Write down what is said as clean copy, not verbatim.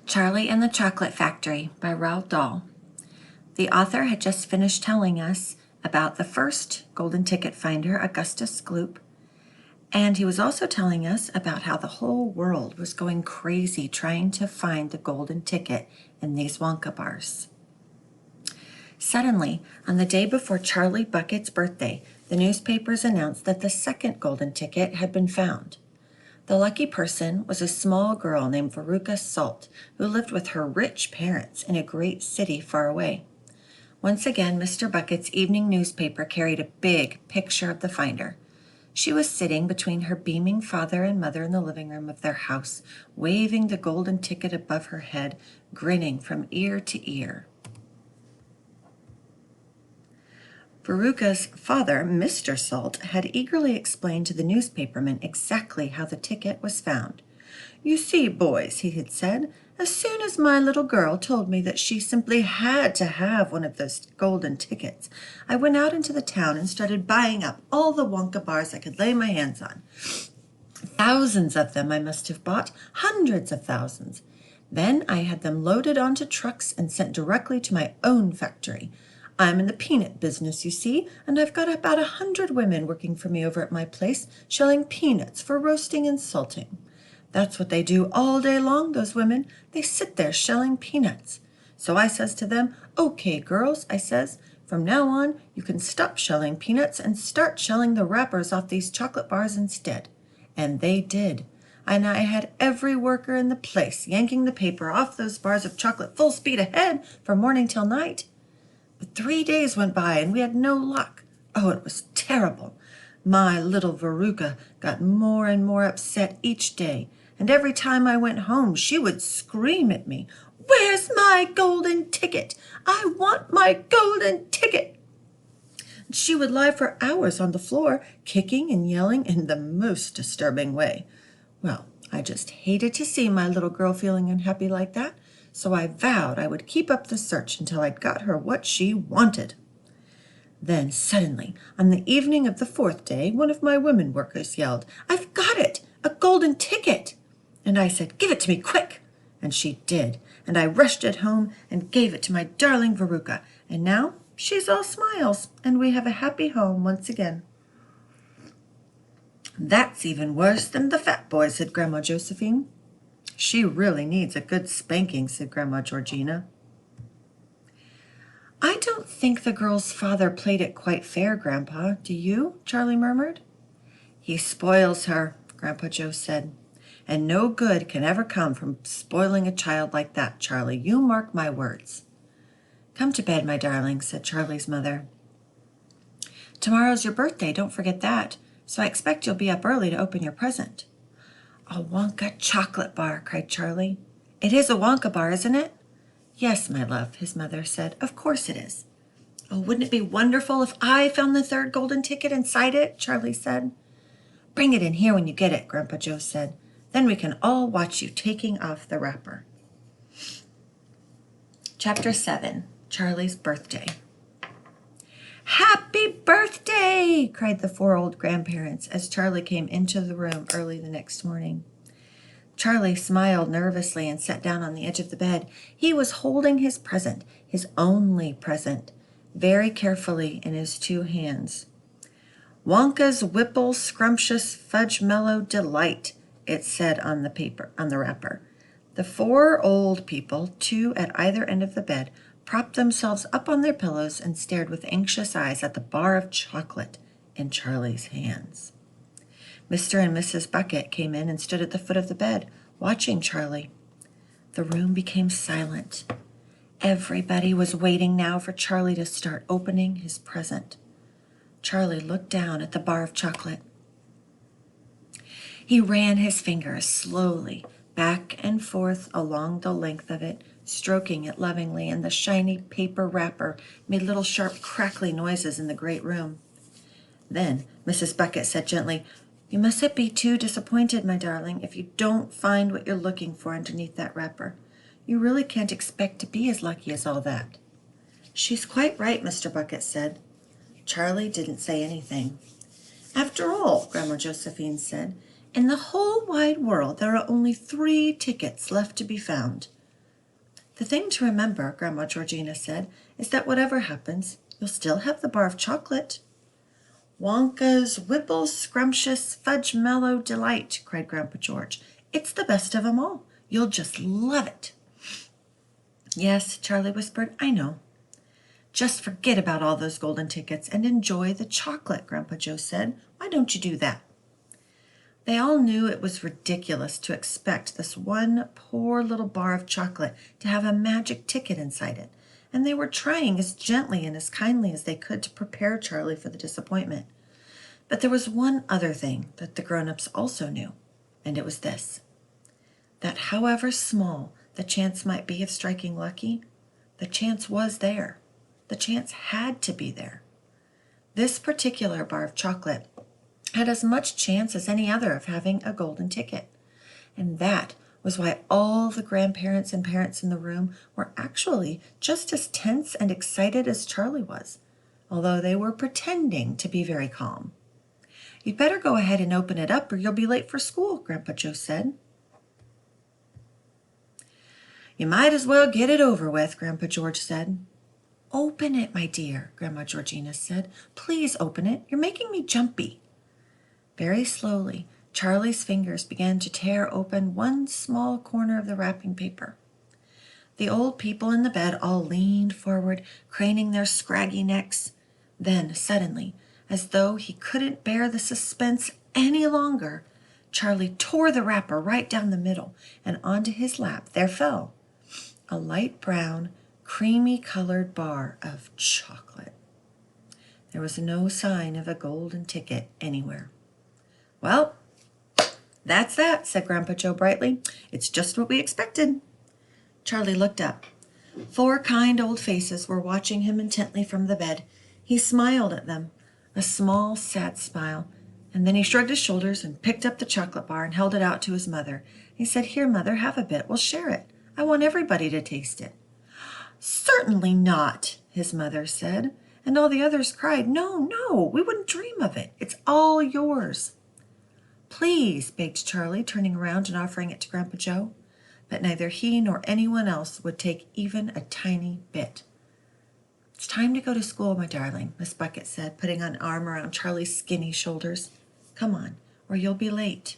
Charlie and the Chocolate Factory by Roald Dahl. The author had just finished telling us about the first golden ticket finder, Augustus Gloop, and he was also telling us about how the whole world was going crazy trying to find the golden ticket in these Wonka bars. Suddenly, on the day before Charlie Bucket's birthday, the newspapers announced that the second golden ticket had been found. The lucky person was a small girl named Veruca Salt, who lived with her rich parents in a great city far away. Once again, Mr. Bucket's evening newspaper carried a big picture of the finder. She was sitting between her beaming father and mother in the living room of their house, waving the golden ticket above her head, grinning from ear to ear. Veruca's father, Mr. Salt, had eagerly explained to the newspapermen exactly how the ticket was found. "You see, boys," he had said, "as soon as my little girl told me that she simply had to have one of those golden tickets, I went out into the town and started buying up all the Wonka bars I could lay my hands on. Thousands of them I must have bought, hundreds of thousands. Then I had them loaded onto trucks and sent directly to my own factory. I'm in the peanut business, you see, and I've got about 100 women working for me over at my place, shelling peanuts for roasting and salting. That's what they do all day long, those women. They sit there shelling peanuts. So I says to them, 'Okay, girls,' I says, 'from now on you can stop shelling peanuts and start shelling the wrappers off these chocolate bars instead.' And they did. And I had every worker in the place yanking the paper off those bars of chocolate full speed ahead from morning till night. But 3 days went by and we had no luck. Oh, it was terrible. My little Veruca got more and more upset each day, and every time I went home she would scream at me, 'Where's my golden ticket? I want my golden ticket!' She would lie for hours on the floor, kicking and yelling in the most disturbing way. Well, I just hated to see my little girl feeling unhappy like that, so I vowed I would keep up the search until I'd got her what she wanted. Then suddenly, on the evening of the 4th day, one of my women workers yelled, 'I've got it! A golden ticket!' And I said, 'Give it to me, quick!' And she did, and I rushed it home and gave it to my darling Veruca, and now she's all smiles, and we have a happy home once again." "That's even worse than the fat boy," said Grandma Josephine. "She really needs a good spanking," said Grandma Georgina. "I don't think the girl's father played it quite fair, Grandpa. Do you?" Charlie murmured. "He spoils her," Grandpa Joe said. "And no good can ever come from spoiling a child like that, Charlie. You mark my words." "Come to bed, my darling," said Charlie's mother. "Tomorrow's your birthday, don't forget that. So I expect you'll be up early to open your present." "A Wonka chocolate bar," cried Charlie. "It is a Wonka bar, isn't it?" "Yes, my love," his mother said. "Of course it is." "Oh, wouldn't it be wonderful if I found the third golden ticket inside it?" Charlie said. "Bring it in here when you get it," Grandpa Joe said. "Then we can all watch you taking off the wrapper." Chapter 7. Charlie's Birthday. "Happy birthday!" cried the 4 old grandparents as Charlie came into the room early the next morning. Charlie smiled nervously and sat down on the edge of the bed. He was holding his present, his only present, very carefully in his 2 hands. "Wonka's Whipple Scrumptious Fudge Mellow Delight," it said on the wrapper. The 4 old people, 2 at either end of the bed, propped themselves up on their pillows and stared with anxious eyes at the bar of chocolate in Charlie's hands. Mr. and Mrs. Bucket came in and stood at the foot of the bed, watching Charlie. The room became silent. Everybody was waiting now for Charlie to start opening his present. Charlie looked down at the bar of chocolate. He ran his fingers slowly back and forth along the length of it, stroking it lovingly, and the shiny paper wrapper made little sharp crackly noises in the great room. Then Mrs. Bucket said gently, "You mustn't be too disappointed, my darling, if you don't find what you're looking for underneath that wrapper. You really can't expect to be as lucky as all that." "She's quite right," Mr. Bucket said. Charlie didn't say anything. "After all," Grandma Josephine said, "in the whole wide world there are only 3 tickets left to be found. The thing to remember, Grandma Georgina said, is that whatever happens, you'll still have the bar of chocolate. Wonka's Whipple's Scrumptious Fudge Mellow Delight, cried Grandpa George. It's the best of 'em all. You'll just love it. Yes, Charlie whispered, I know. Just forget about all those golden tickets and enjoy the chocolate, Grandpa Joe said. Why don't you do that? They all knew it was ridiculous to expect this one poor little bar of chocolate to have a magic ticket inside it, and they were trying as gently and as kindly as they could to prepare Charlie for the disappointment. But there was one other thing that the grown-ups also knew, and it was this: that however small the chance might be of striking lucky, the chance was there. The chance had to be there. This particular bar of chocolate had as much chance as any other of having a golden ticket. And that was why all the grandparents and parents in the room were actually just as tense and excited as Charlie was, although they were pretending to be very calm. You'd better go ahead and open it up or you'll be late for school, Grandpa Joe said. You might as well get it over with, Grandpa George said. Open it, my dear, Grandma Georgina said. Please open it. You're making me jumpy. Very slowly, Charlie's fingers began to tear open one small corner of the wrapping paper. The old people in the bed all leaned forward, craning their scraggy necks. Then, suddenly, as though he couldn't bear the suspense any longer, Charlie tore the wrapper right down the middle, and onto his lap there fell a light brown, creamy-colored bar of chocolate. There was no sign of a golden ticket anywhere. Well, that's that, said Grandpa Joe brightly. It's just what we expected. Charlie looked up. 4 kind old faces were watching him intently from the bed. He smiled at them, a small, sad smile, and then he shrugged his shoulders and picked up the chocolate bar and held it out to his mother. He said, Here, Mother, have a bit. We'll share it. I want everybody to taste it. Certainly not, his mother said, and all the others cried, No, no, we wouldn't dream of it. It's all yours. Please, begged Charlie, turning around and offering it to Grandpa Joe. But neither he nor anyone else would take even a tiny bit. It's time to go to school, my darling, Miss Bucket said, putting an arm around Charlie's skinny shoulders. Come on, or you'll be late.